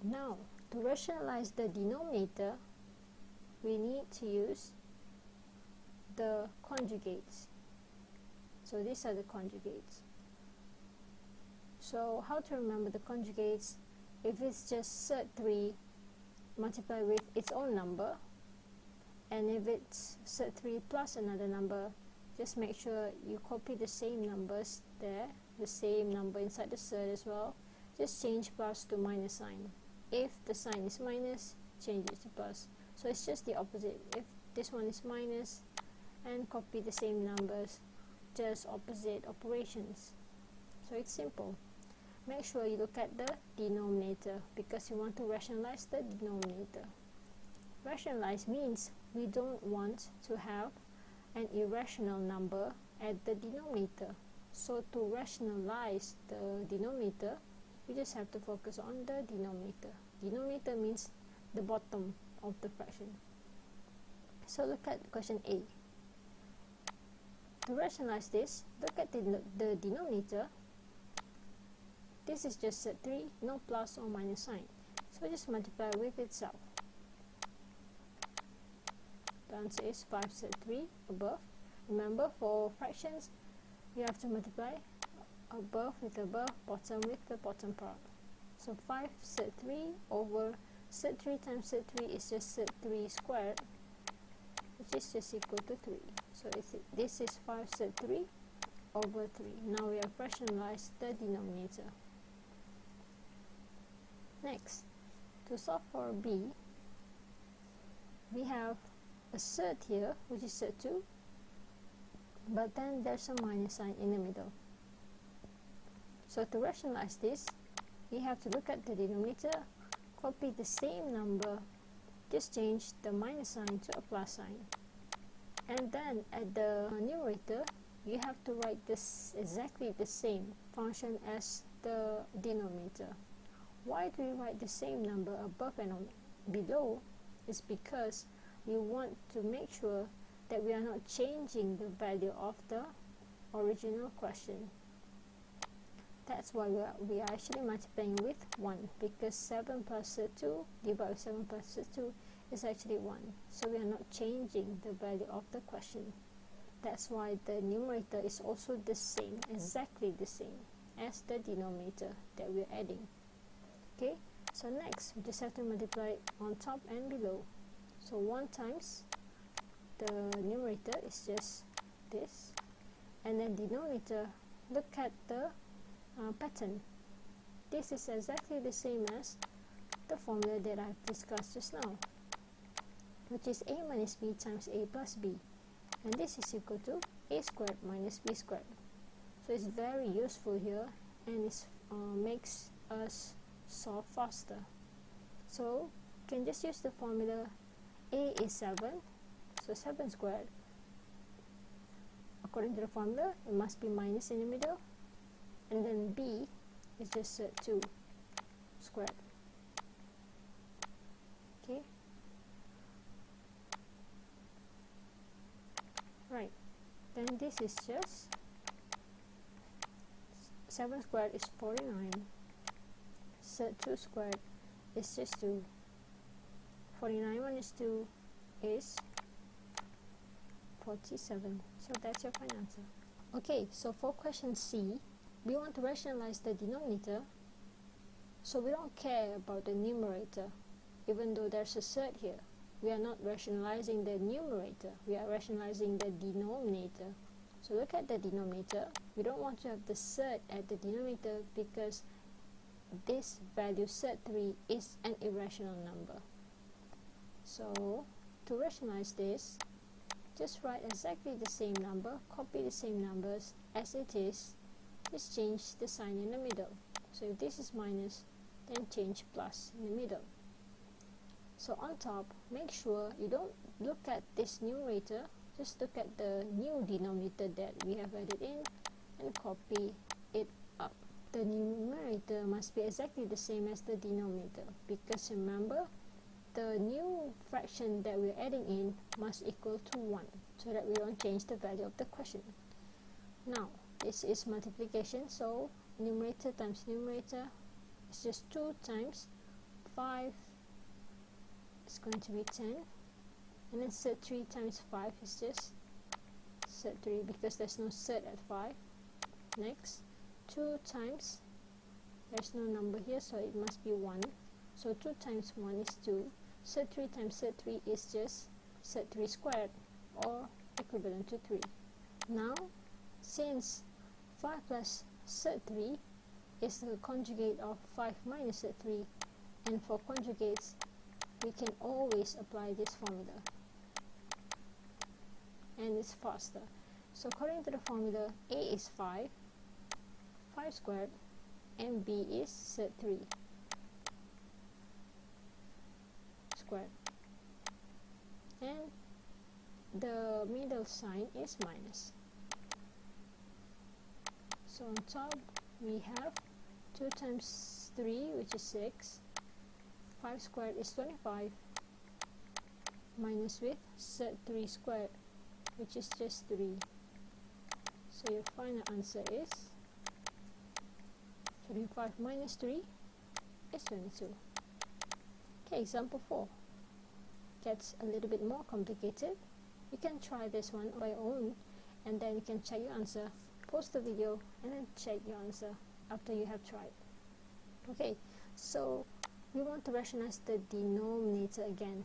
Now, to rationalize the denominator, we need to use the conjugates. So these are the conjugates. So how to remember the conjugates? If it's just cert3 multiply with its own number, and if it's cert3 plus another number, just make sure you copy the same numbers there, the same number inside the cert as well. Just change plus to minus sign. If the sign is minus, change it to plus. So it's just the opposite. If this one is minus, and copy the same numbers, just opposite operations. So it's simple. Make sure you look at the denominator because you want to rationalize the denominator. Rationalize means we don't want to have an irrational number at the denominator. So to rationalize the denominator, we just have to focus on the denominator. Denominator means the bottom of the fraction. So look at question A. To rationalize this, look at the denominator. This is just set 3, no plus or minus sign. So just multiply with itself. The answer is 5 set 3 above. Remember, for fractions, we have to multiply above with above, bottom with the bottom part. So 5 set 3 over set 3 times set 3 is just set 3 squared, which is just equal to 3. So this is 5 set 3 over 3. Now we have rationalized the denominator. Next, to solve for B, we have a cert here, which is cert 2, but then there's a minus sign in the middle. So to rationalize this, we have to look at the denominator, copy the same number, just change the minus sign to a plus sign. And then at the numerator, you have to write this exactly the same function as the denominator. Why do we write the same number above and below? It's because we want to make sure that we are not changing the value of the original question. That's why we are actually multiplying with 1, because 7 plus 2 divided by 7 plus 2 is actually 1. So we are not changing the value of the question. That's why the numerator is also the same, exactly the same as the denominator that we are adding. Okay, so next we just have to multiply on top and below. So 1 times the numerator is just this, and then denominator, look at the pattern. This is exactly the same as the formula that I've discussed just now, which is a minus b times a plus b, and this is equal to a squared minus b squared. So it's very useful here, and it makes us solve faster. So you can just use the formula. A is 7, so 7 squared. According to the formula, it must be minus in the middle, and then b is just 2 squared. Okay, right, then this is just 7 squared is 49, set 2 squared is just 2, 49 minus 2 is 47. So that's your final answer. Okay, so for question C, we want to rationalize the denominator, so we don't care about the numerator. Even though there's a cert here, we are not rationalizing the numerator, we are rationalizing the denominator. So look at the denominator. We don't want to have the cert at the denominator because this value cert 3 is an irrational number. So to rationalize this, just write exactly the same number, copy the same numbers as it is, just change the sign in the middle. So if this is minus, then change plus in the middle. So on top, make sure you don't look at this numerator, just look at the new denominator that we have added in and copy it up. The numerator must be exactly the same as the denominator, because remember, the new fraction that we're adding in must equal to 1, so that we don't change the value of the question. Now, this is multiplication, so numerator times numerator is just 2 times 5 is going to be 10, and then set 3 times 5 is just set 3 because there's no set at 5. Next, 2 times, there's no number here, so it must be 1, so 2 times 1 is 2. Set 3 times set 3 is just set 3 squared, or equivalent to 3. Now, since 5 plus set 3 is the conjugate of 5 minus set 3, and for conjugates we can always apply this formula, and it's faster. So according to the formula, A is 5 squared, and B is set 3 squared, and the middle sign is minus. So on top we have 2 times 3, which is 6, 5 squared is 25, minus with set 3 squared, which is just 3. So your final answer is 25 minus 3 is 22. Okay, example 4 gets a little bit more complicated. You can try this one by your own, and then you can check your answer, pause the video, and then check your answer after you have tried. Okay, so we want to rationalize the denominator again,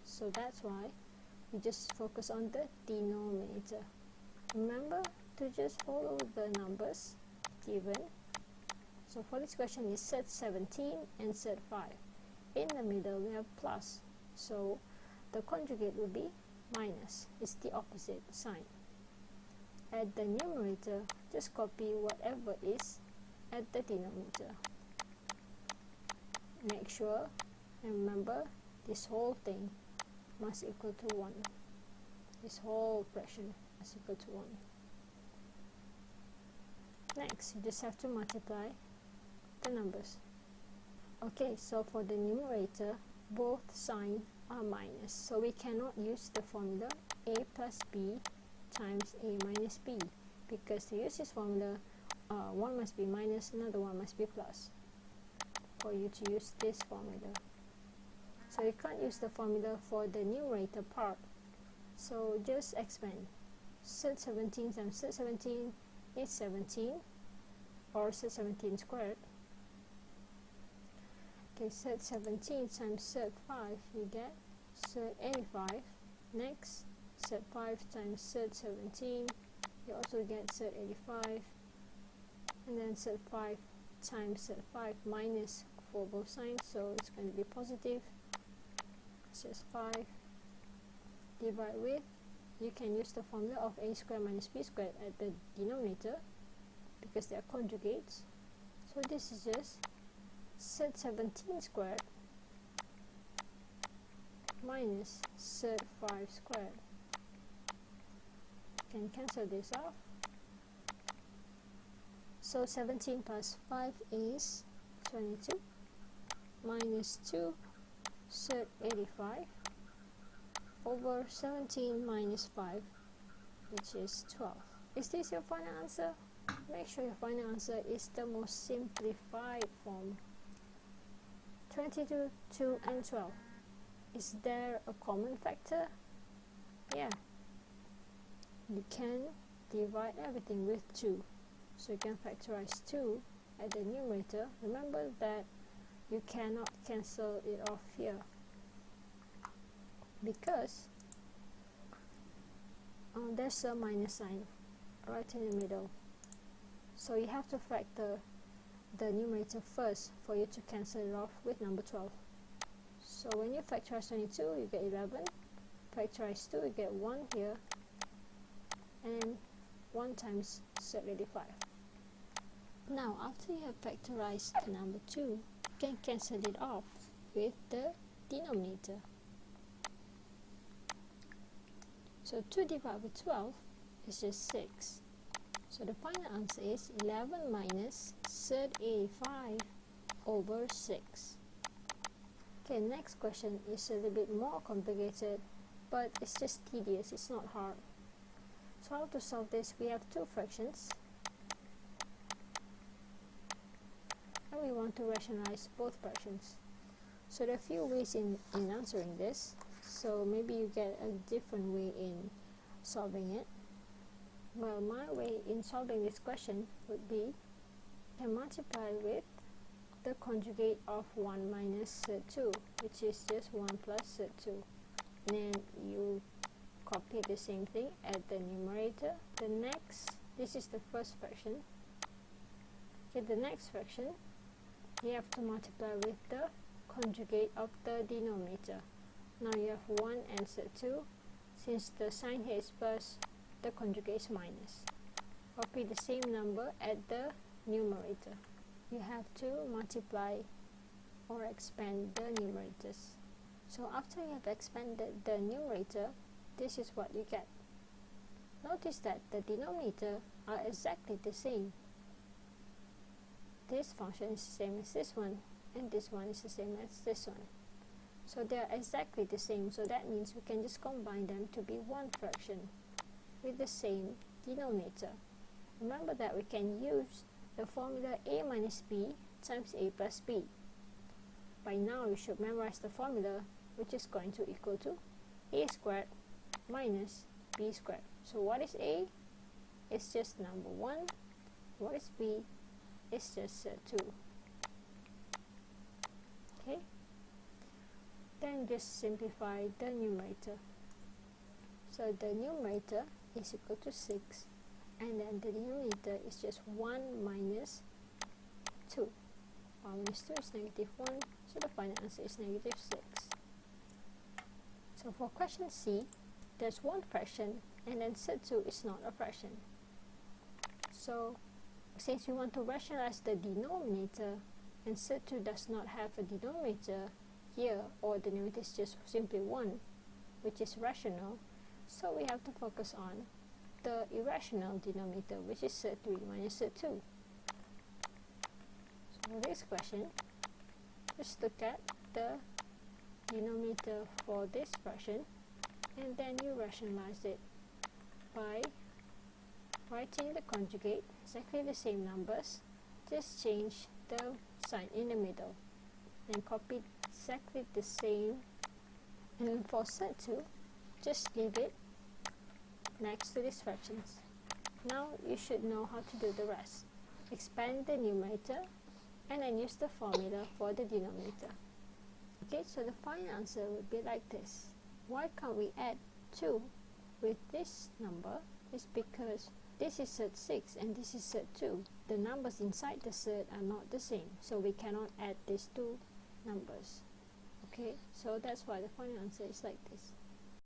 so that's why we just focus on the denominator. Remember to just follow the numbers given. So for this question is set 17 and set 5. In the middle we have plus, so the conjugate will be minus. It's the opposite sign. At the numerator, just copy whatever is at the denominator. Make sure and remember, this whole thing must equal to 1. This whole fraction must equal to 1. Next, you just have to multiply the numbers. Okay, so for the numerator, both signs are minus, so we cannot use the formula a plus b times a minus b, because to use this formula, one must be minus, another one must be plus for you to use this formula. So you can't use the formula for the numerator part, so just expand. Set 17 times set 17 is 17, or set 17 squared. Okay, set 17 times set 5, you get set 85. Next, set 5 times set 17, you also get set 85. And then set 5 times set 5 minus for both signs, so it's going to be positive. It's 5. Divide with, you can use the formula of a squared minus b squared at the denominator, because they are conjugates. So this is just set 17 squared minus set 5 squared. You can cancel this off. So 17 plus 5 is 22, minus 2 set 85 over 17 minus 5, which is 12. Is this your final answer? Make sure your final answer is the most simplified form. 22, 2 and 12. Is there a common factor? Yeah. You can divide everything with 2. So you can factorize 2 at the numerator. Remember that you cannot cancel it off here, because there's a minus sign right in the middle. So you have to factor the numerator first for you to cancel it off with number 12. So when you factorize 22, you get 11. Factorize 2, you get 1 here, and 1 times set 85. Now after you have factorized the number 2, you can cancel it off with the denominator. So 2 divided by 12 is just 6. So the final answer is 11 minus set 85 over 6. Okay, next question is a little bit more complicated, but it's just tedious, it's not hard. So how to solve this? We have two fractions, and we want to rationalize both fractions. So there are a few ways in answering this, so maybe you get a different way in solving it. Well, my way in solving this question would be to multiply with the conjugate of 1 minus 2, which is just 1 plus 2. And then you copy the same thing at the numerator. This is the first fraction. Okay, the next fraction, you have to multiply with the conjugate of the denominator. Now you have 1 and 2. Since the sign here is plus, the conjugate is minus. Copy the same number at the numerator. You have to multiply or expand the numerators. So after you have expanded the numerator, this is what you get. Notice that the denominator are exactly the same. This function is the same as this one, and this one is the same as this one. So they are exactly the same, so that means we can just combine them to be one fraction with the same denominator. Remember that we can use the formula a minus b times a plus b. By now you should memorize the formula, which is going to equal to a squared minus b squared. So what is a? It's just number 1. What is b? It's just 2. Okay? Then just simplify the numerator. So the numerator is equal to 6, and then the denominator is just 1 minus 2. 1 minus 2 is negative 1, so the final answer is negative 6. So for question C, there's one fraction, and then Z2 is not a fraction. So since we want to rationalize the denominator, and Z2 does not have a denominator here, or the denominator is just simply 1, which is rational, so we have to focus on the irrational denominator, which is Z3 minus Z2. So for this question, just look at the denominator for this fraction, and then you rationalize it by writing the conjugate, exactly the same numbers, just change the sign in the middle, and copy exactly the same. And for Z2, just leave it next to these fractions. Now you should know how to do the rest. Expand the numerator and then use the formula for the denominator. Okay, so the final answer would be like this. Why can't we add 2 with this number? Is because this is Z6 and this is Z2. The numbers inside the Z are not the same, so we cannot add these two numbers. Okay, so that's why the final answer is like this.